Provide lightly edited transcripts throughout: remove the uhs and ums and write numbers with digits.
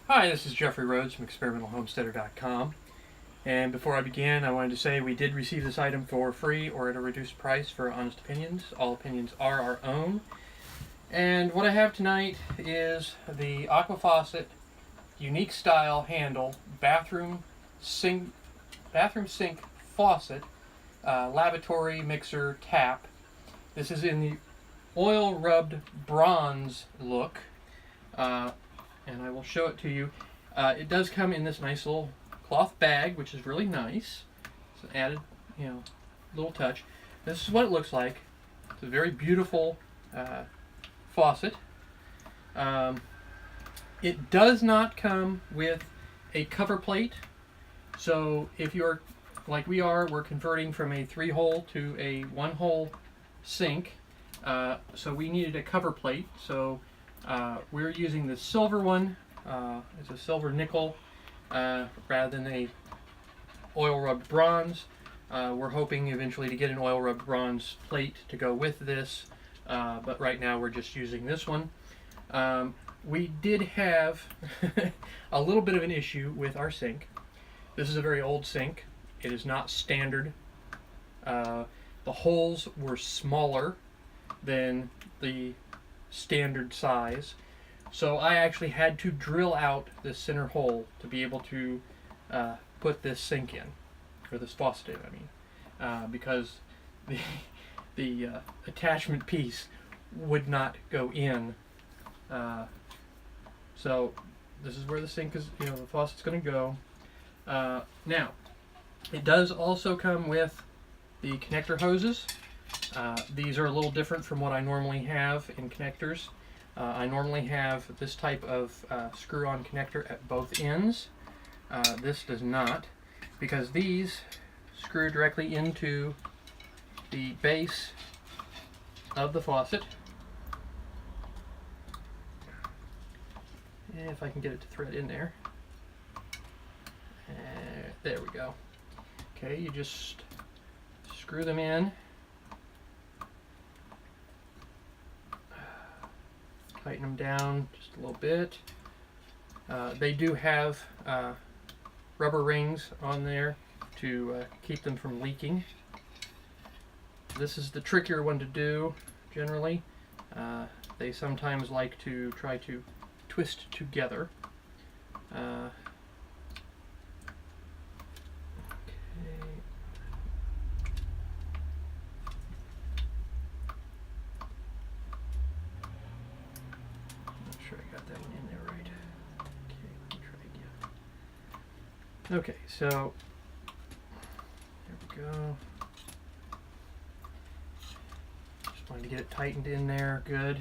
Hi, this is Jeffrey Rhoades from experimentalhomesteader.com. And before I begin, I wanted to say we did receive this item for free or at a reduced price for honest opinions. All opinions are our own. And what I have tonight is the Aquafaucet unique style handle bathroom sink faucet lavatory mixer tap. This is in the oil rubbed bronze look. And I will show it to you. It does come in this nice little cloth bag, which is really nice. It's an added, little touch. This is what it looks like. It's a very beautiful faucet. It does not come with a cover plate. So if you're like we are, we're converting from a 3-hole to a 1-hole sink. So we needed a cover plate. So we're using the silver one. It's a silver nickel rather than a oil rubbed bronze. We're hoping eventually to get an oil rubbed bronze plate to go with this, but right now we're just using this one. We did have a little bit of an issue with our sink. This is a very old sink. It is not standard. The holes were smaller than the standard size, so I actually had to drill out this center hole to be able to put this sink in, or this faucet in, I mean, because the attachment piece would not go in. So this is where the sink is, the faucet's going to go. Now, it does also come with the connector hoses. These are a little different from what I normally have in connectors. I normally have this type of screw-on connector at both ends. This does not, because these screw directly into the base of the faucet. And if I can get it to thread in there. There we go. Okay, you just screw them in. Tighten them down just a little bit. They do have rubber rings on there to keep them from leaking. This is the trickier one to do generally. They sometimes like to try to twist together. Okay, so there we go. Just wanted to get it tightened in there good,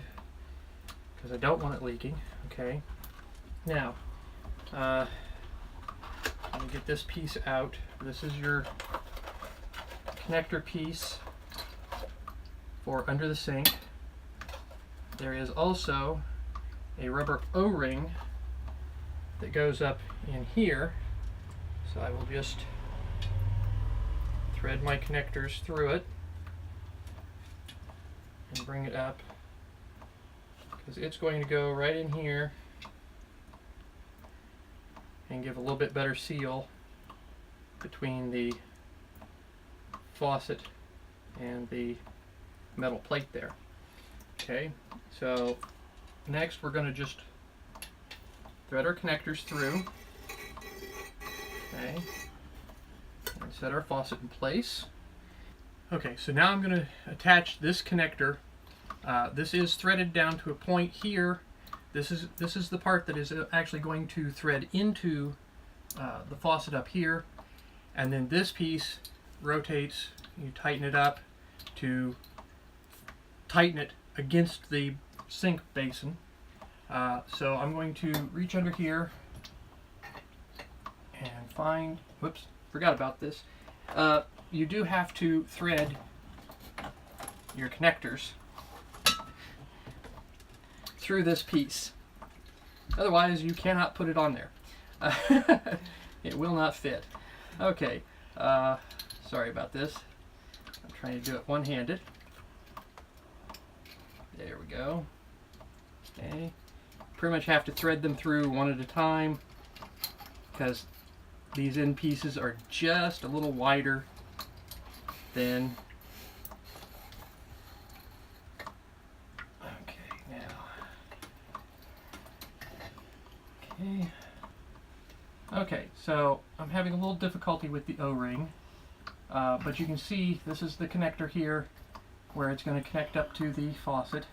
because I don't want it leaking. Okay, now let me get this piece out. This is your connector piece for under the sink. There is also a rubber O-ring that goes up in here. So I will just thread my connectors through it and bring it up, because it's going to go right in here and give a little bit better seal between the faucet and the metal plate there. Okay, so next we're going to just thread our connectors through. Okay, and set our faucet in place. Okay, so now I'm going to attach this connector. This is threaded down to a point here. This is the part that is actually going to thread into the faucet up here, and then this piece rotates. You tighten it up to tighten it against the sink basin. So I'm going to reach under here and find, whoops, forgot about this. You do have to thread your connectors through this piece. Otherwise, you cannot put it on there. It will not fit. Okay, sorry about this. I'm trying to do it one-handed. There we go. Okay, pretty much have to thread them through one at a time because these end pieces are just a little wider than. Okay, now. Okay. Okay, so I'm having a little difficulty with the O-ring, but you can see this is the connector here where it's going to connect up to the faucet.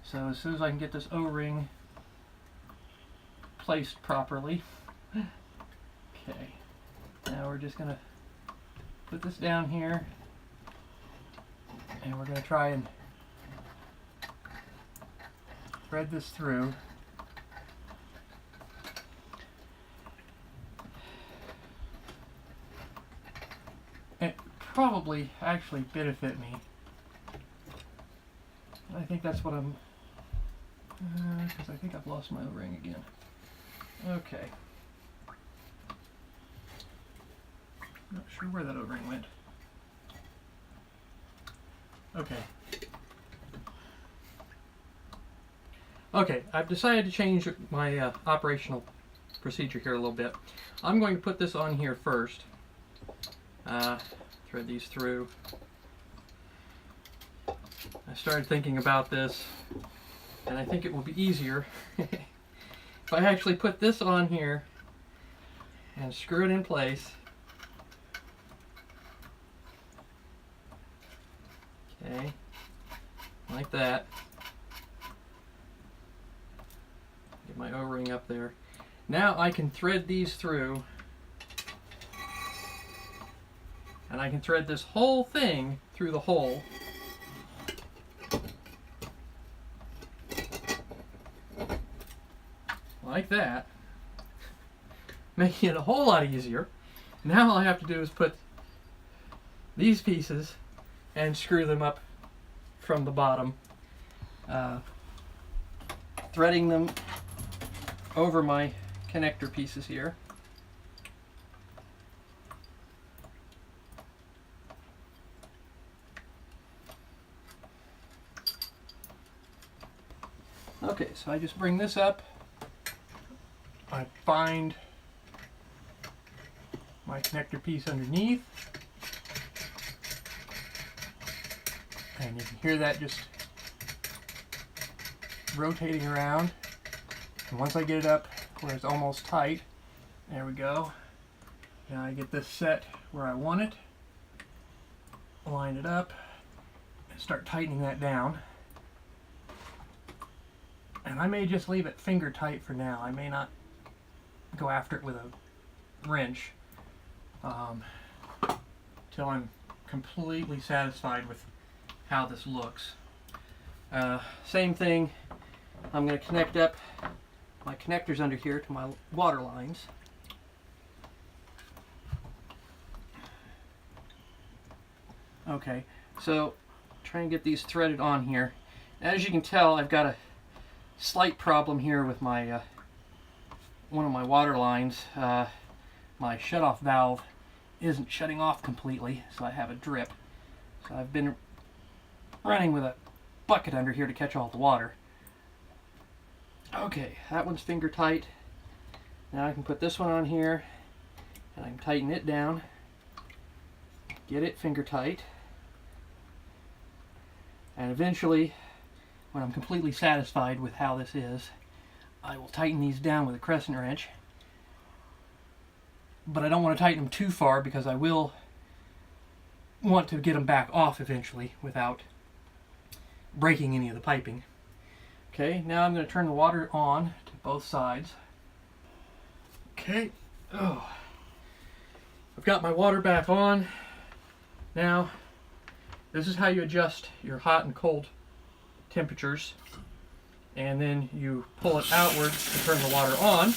So as soon as I can get this O-ring placed properly. Okay, now we're just going to put this down here and we're going to try and thread this through. It probably actually benefit me. I think that's what I'm, because I think I've lost my O-ring again. Okay. Not sure where that O-ring went. Okay. Okay, I've decided to change my operational procedure here a little bit. I'm going to put this on here first. Thread these through. I started thinking about this, and I think it will be easier if I actually put this on here and screw it in place. Okay, like that. Get my O-ring up there. Now I can thread these through, and I can thread this whole thing through the hole. Like that, making it a whole lot easier. Now all I have to do is put these pieces and screw them up from the bottom, threading them over my connector pieces here. Okay, so I just bring this up. I find my connector piece underneath, and you can hear that just rotating around. And once I get it up where it's almost tight, there we go. Now I get this set where I want it, line it up, and start tightening that down. And I may just leave it finger tight for now. I may not go after it with a wrench till I'm completely satisfied with how this looks. Same thing, I'm going to connect up my connectors under here to my water lines. Okay, so try and get these threaded on here. As you can tell, I've got a slight problem here with my one of my water lines. My shutoff valve isn't shutting off completely, so I have a drip. So I've been running with a bucket under here to catch all the water. Okay, that one's finger tight. Now I can put this one on here and I can tighten it down, get it finger tight, and eventually, when I'm completely satisfied with how this is, I will tighten these down with a crescent wrench. But I don't want to tighten them too far because I will want to get them back off eventually without breaking any of the piping. Okay, now I'm going to turn the water on to both sides. Okay, I've got my water back on. Now, this is how you adjust your hot and cold temperatures, and then you pull it outwards to turn the water on.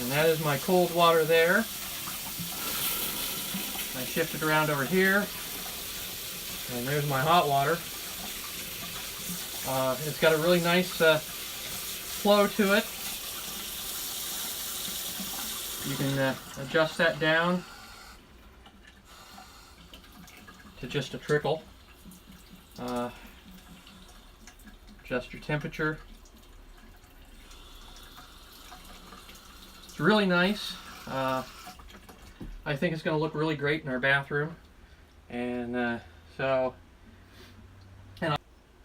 And that is my cold water there. I shift it around over here, and there's my hot water. It's got a really nice flow to it. You can adjust that down to just a trickle. Adjust your temperature. It's really nice. I think it's going to look really great in our bathroom. And and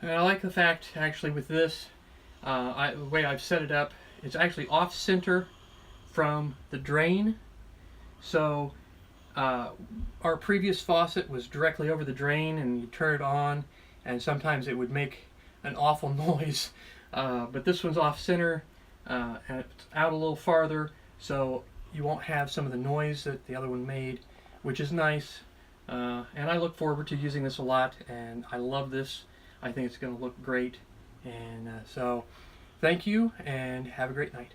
I like the fact, actually, with this, the way I've set it up, it's actually off-center from the drain. So our previous faucet was directly over the drain, and you turn it on, and sometimes it would make an awful noise. But this one's off-center, and it's out a little farther, so you won't have some of the noise that the other one made, which is nice. And I look forward to using this a lot, and I love this. I think it's going to look great. And so thank you, and have a great night.